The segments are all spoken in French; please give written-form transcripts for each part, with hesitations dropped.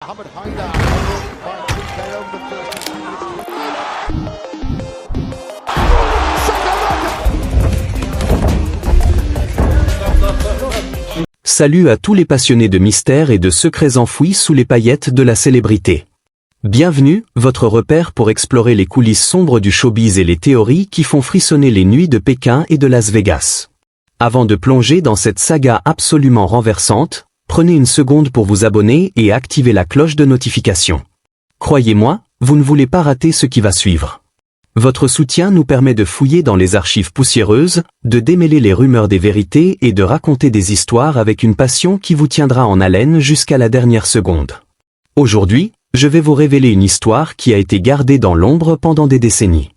Ahmed Haydar. Salut à tous les passionnés de mystères et de secrets enfouis sous les paillettes de la célébrité. Bienvenue, votre repère pour explorer les coulisses sombres du showbiz et les théories qui font frissonner les nuits de Pékin et de Las Vegas. Avant de plonger dans cette saga absolument renversante, prenez une seconde pour vous abonner et activer la cloche de notification. Croyez-moi, vous ne voulez pas rater ce qui va suivre. Votre soutien nous permet de fouiller dans les archives poussiéreuses, de démêler les rumeurs des vérités et de raconter des histoires avec une passion qui vous tiendra en haleine jusqu'à la dernière seconde. Aujourd'hui, je vais vous révéler une histoire qui a été gardée dans l'ombre pendant des décennies.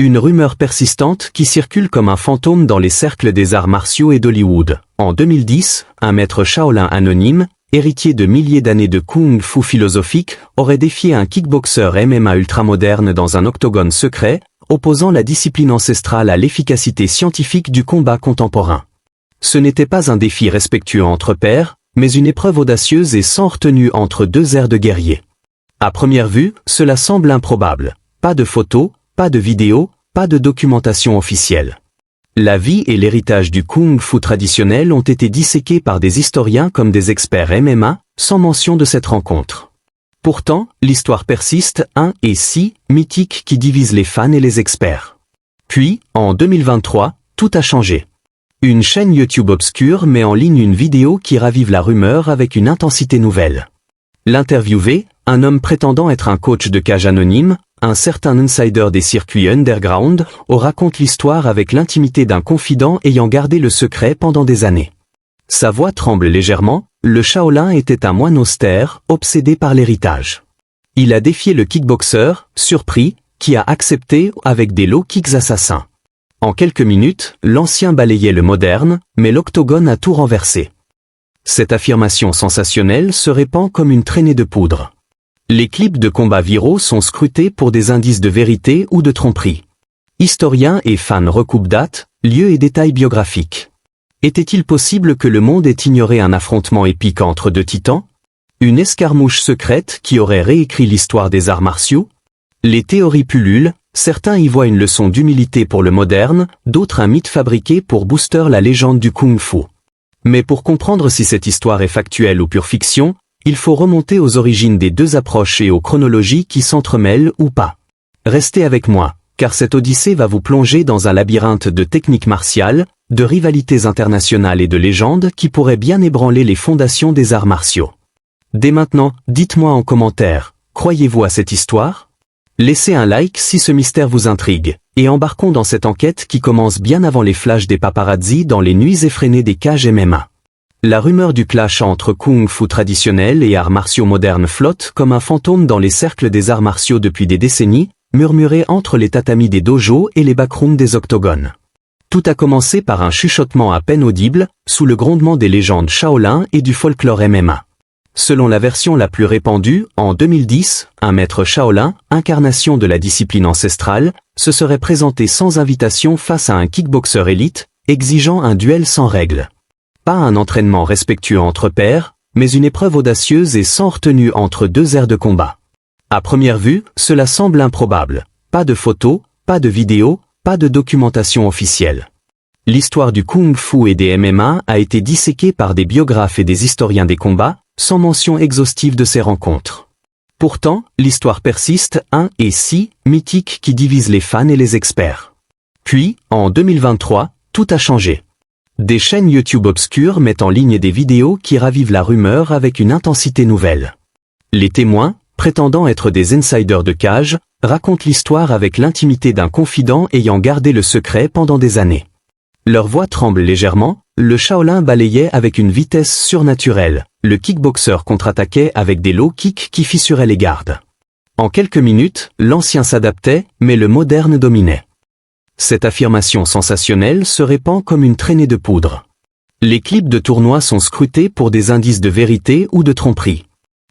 Une rumeur persistante qui circule comme un fantôme dans les cercles des arts martiaux et d'Hollywood. En 2010, un maître Shaolin anonyme, héritier de milliers d'années de Kung Fu philosophique, aurait défié un kickboxer MMA ultramoderne dans un octogone secret, opposant la discipline ancestrale à l'efficacité scientifique du combat contemporain. Ce n'était pas un défi respectueux entre pairs, mais une épreuve audacieuse et sans retenue entre deux airs de guerrier. À première vue, cela semble improbable. Pas de photos, pas de vidéos, pas de documentation officielle. La vie et l'héritage du Kung Fu traditionnel ont été disséqués par des historiens comme des experts MMA, sans mention de cette rencontre. Pourtant, l'histoire persiste, et si mythique qui divise les fans et les experts. Puis, en 2023, tout a changé. Une chaîne YouTube obscure met en ligne une vidéo qui ravive la rumeur avec une intensité nouvelle. L'interviewé, un homme prétendant être un coach de cage anonyme, un certain insider des circuits underground, raconte l'histoire avec l'intimité d'un confident ayant gardé le secret pendant des années. Sa voix tremble légèrement, le Shaolin était un moine austère, obsédé par l'héritage. Il a défié le kickboxer, surpris, qui a accepté avec des low kicks assassins. En quelques minutes, l'ancien balayait le moderne, mais l'octogone a tout renversé. Cette affirmation sensationnelle se répand comme une traînée de poudre. Les clips de combats viraux sont scrutés pour des indices de vérité ou de tromperie. Historiens et fans recoupent dates, lieux et détails biographiques. Était-il possible que le monde ait ignoré un affrontement épique entre deux titans? Une escarmouche secrète qui aurait réécrit l'histoire des arts martiaux? Les théories pullulent, certains y voient une leçon d'humilité pour le moderne, d'autres un mythe fabriqué pour booster la légende du Kung Fu. Mais pour comprendre si cette histoire est factuelle ou pure fiction, il faut remonter aux origines des deux approches et aux chronologies qui s'entremêlent ou pas. Restez avec moi, car cette odyssée va vous plonger dans un labyrinthe de techniques martiales, de rivalités internationales et de légendes qui pourraient bien ébranler les fondations des arts martiaux. Dès maintenant, dites-moi en commentaire, croyez-vous à cette histoire? Laissez un like si ce mystère vous intrigue, et embarquons dans cette enquête qui commence bien avant les flashs des paparazzis dans les nuits effrénées des cages MMA. La rumeur du clash entre Kung Fu traditionnel et arts martiaux modernes flotte comme un fantôme dans les cercles des arts martiaux depuis des décennies, murmurée entre les tatamis des dojos et les backrooms des octogones. Tout a commencé par un chuchotement à peine audible, sous le grondement des légendes Shaolin et du folklore MMA. Selon la version la plus répandue, en 2010, un maître Shaolin, incarnation de la discipline ancestrale, se serait présenté sans invitation face à un kickboxer élite, exigeant un duel sans règles. Pas un entraînement respectueux entre pairs, mais une épreuve audacieuse et sans retenue entre deux aires de combat. À première vue, cela semble improbable. Pas de photos, pas de vidéos, pas de documentation officielle. L'histoire du Kung Fu et des MMA a été disséquée par des biographes et des historiens des combats, sans mention exhaustive de ces rencontres. Pourtant, l'histoire persiste, et si mythique qui divise les fans et les experts. Puis, en 2023, tout a changé. Des chaînes YouTube obscures mettent en ligne des vidéos qui ravivent la rumeur avec une intensité nouvelle. Les témoins, prétendant être des insiders de cage, racontent l'histoire avec l'intimité d'un confident ayant gardé le secret pendant des années. Leur voix tremble légèrement, le Shaolin balayait avec une vitesse surnaturelle, le kickboxer contre-attaquait avec des low kicks qui fissuraient les gardes. En quelques minutes, l'ancien s'adaptait, mais le moderne dominait. Cette affirmation sensationnelle se répand comme une traînée de poudre. Les clips de tournois sont scrutés pour des indices de vérité ou de tromperie.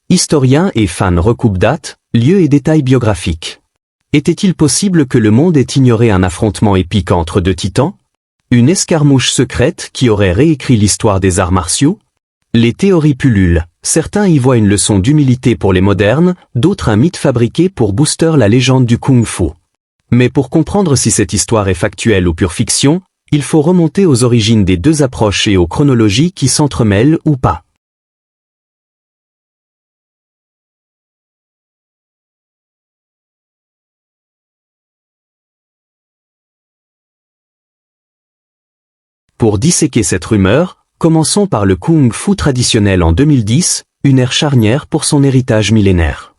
Historiens et fans recoupent dates, lieux et détails biographiques. Était-il possible que le monde ait ignoré un affrontement épique entre deux titans? Une escarmouche secrète qui aurait réécrit l'histoire des arts martiaux? Les théories pullulent, certains y voient une leçon d'humilité pour les modernes, d'autres un mythe fabriqué pour booster la légende du kung-fu. Mais pour comprendre si cette histoire est factuelle ou pure fiction, il faut remonter aux origines des deux approches et aux chronologies qui s'entremêlent ou pas. Pour disséquer cette rumeur, commençons par le kung-fu traditionnel en 2010, une ère charnière pour son héritage millénaire.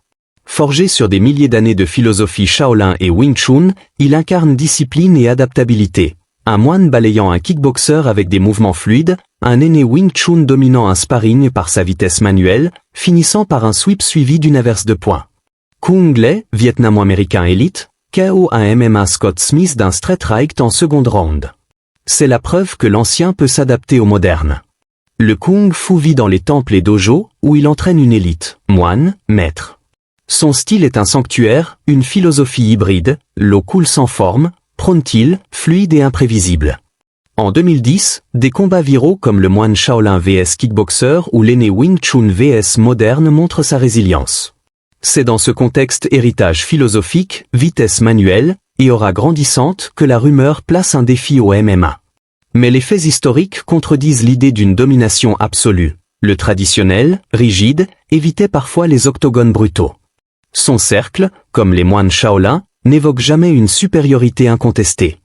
Forgé sur des milliers d'années de philosophie Shaolin et Wing Chun, il incarne discipline et adaptabilité. Un moine balayant un kickboxer avec des mouvements fluides, un aîné Wing Chun dominant un sparring par sa vitesse manuelle, finissant par un sweep suivi d'une averse de poing. Kung Lei, vietnamo-américain élite, KO un MMA Scott Smith d'un straight right en seconde round. C'est la preuve que l'ancien peut s'adapter au moderne. Le Kung Fu vit dans les temples et dojos, où il entraîne une élite, moine, maître. Son style est un sanctuaire, une philosophie hybride, l'eau coule sans forme, prône-t-il, fluide et imprévisible. En 2010, des combats viraux comme le moine Shaolin vs Kickboxer ou l'aîné Wing Chun vs moderne montrent sa résilience. C'est dans ce contexte héritage philosophique, vitesse manuelle, et aura grandissante que la rumeur place un défi au MMA. Mais les faits historiques contredisent l'idée d'une domination absolue. Le traditionnel, rigide, évitait parfois les octogones brutaux. Son cercle, comme les moines Shaolin, n'évoque jamais une supériorité incontestée.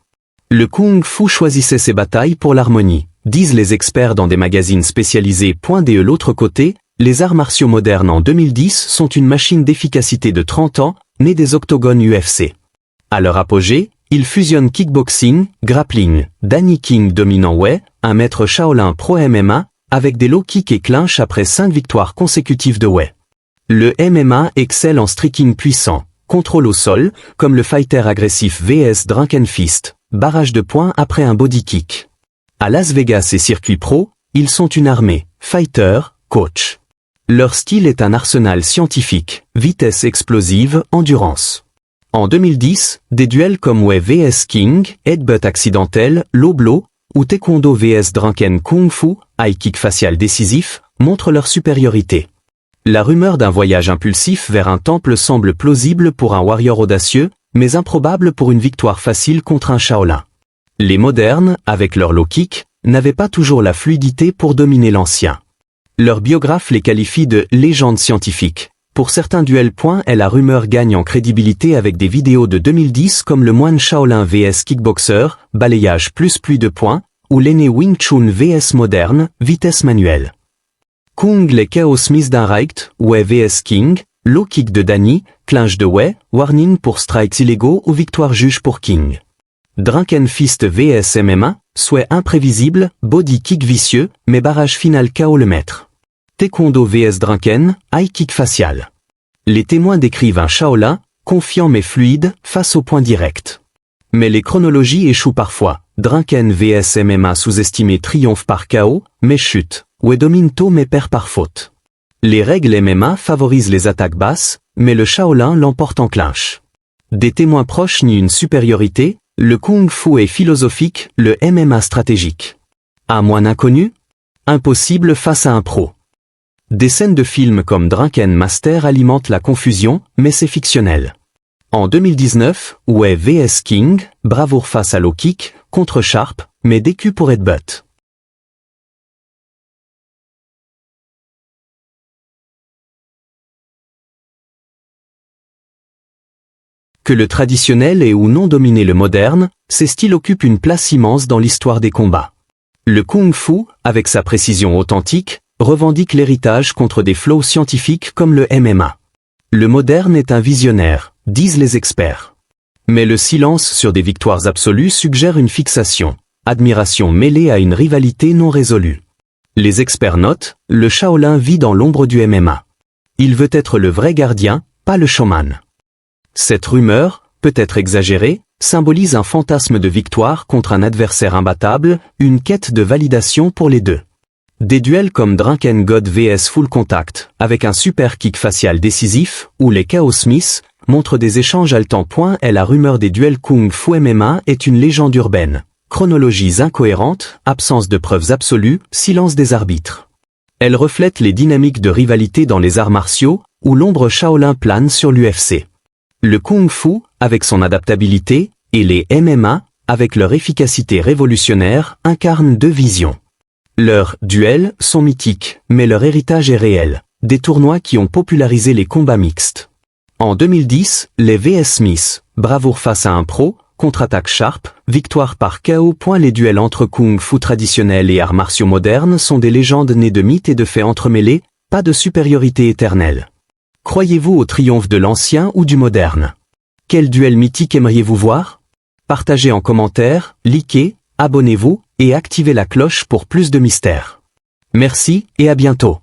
Le Kung Fu choisissait ses batailles pour l'harmonie, disent les experts dans des magazines spécialisés. De l'autre côté, les arts martiaux modernes en 2010 sont une machine d'efficacité de 30 ans, née des octogones UFC. À leur apogée, ils fusionnent kickboxing, grappling, Danny King dominant Wei, un maître Shaolin pro MMA, avec des low kicks et clinch après 5 victoires consécutives de Wei. Le MMA excelle en striking puissant, contrôle au sol, comme le fighter agressif vs Drunken Fist, barrage de points après un body kick. À Las Vegas et circuit pro, ils sont une armée, fighter, coach. Leur style est un arsenal scientifique, vitesse explosive, endurance. En 2010, des duels comme Wei vs King, headbutt accidentel, low blow, ou Taekwondo vs Drunken Kung Fu, high kick facial décisif, montrent leur supériorité. La rumeur d'un voyage impulsif vers un temple semble plausible pour un warrior audacieux, mais improbable pour une victoire facile contre un Shaolin. Les modernes, avec leur low kick, n'avaient pas toujours la fluidité pour dominer l'ancien. Leur biographe les qualifie de « légendes scientifiques ». Pour certains duels. La rumeur gagne en crédibilité avec des vidéos de 2010 comme le moine Shaolin vs Kickboxer, balayage plus pluie de points, ou l'aîné Wing Chun vs moderne, vitesse manuelle. Kung Lei KO Smith d'un right, Wei vs King, low kick de Danny, clinch de Wei, warning pour strikes illégaux ou victoire juge pour King. Drunken Fist vs MMA, souhait imprévisible, body kick vicieux, mais barrage final KO le maître. Taekwondo vs Drunken, high kick facial. Les témoins décrivent un Shaolin, confiant mais fluide, face au point direct. Mais les chronologies échouent parfois. Drunken vs MMA sous-estimé triomphe par KO, mais chute. Wei domine tôt mais perd par faute. Les règles MMA favorisent les attaques basses, mais le Shaolin l'emporte en clinch. Des témoins proches nient une supériorité, le Kung Fu est philosophique, le MMA stratégique. Un moine inconnu? Impossible face à un pro. Des scènes de films comme Drunken Master alimentent la confusion, mais c'est fictionnel. En 2019, Wei vs King, bravoure face à low kick, contre Sharp, mais DQ pour headbutt. Que le traditionnel ait ou non dominé le moderne, ces styles occupent une place immense dans l'histoire des combats. Le Kung Fu, avec sa précision authentique, revendique l'héritage contre des flows scientifiques comme le MMA. Le moderne est un visionnaire, disent les experts. Mais le silence sur des victoires absolues suggère une fixation, admiration mêlée à une rivalité non résolue. Les experts notent, le Shaolin vit dans l'ombre du MMA. Il veut être le vrai gardien, pas le showman. Cette rumeur, peut-être exagérée, symbolise un fantasme de victoire contre un adversaire imbattable, une quête de validation pour les deux. Des duels comme Drunken God vs Full Contact, avec un super kick facial décisif, ou les KO Smith, montrent des échanges haletants. La rumeur des duels Kung Fu MMA est une légende urbaine. Chronologies incohérentes, absence de preuves absolues, silence des arbitres. Elle reflète les dynamiques de rivalité dans les arts martiaux, où l'ombre Shaolin plane sur l'UFC. Le Kung Fu, avec son adaptabilité, et les MMA, avec leur efficacité révolutionnaire, incarnent deux visions. Leurs duels sont mythiques, mais leur héritage est réel. Des tournois qui ont popularisé les combats mixtes. En 2010, les VS Smith, bravoure face à un pro, contre-attaque sharp, victoire par KO. Les duels entre Kung Fu traditionnel et arts martiaux modernes sont des légendes nées de mythes et de faits entremêlés, pas de supériorité éternelle. Croyez-vous au triomphe de l'ancien ou du moderne? Quel duel mythique aimeriez-vous voir? Partagez en commentaire, likez, abonnez-vous, et activez la cloche pour plus de mystères. Merci et à bientôt.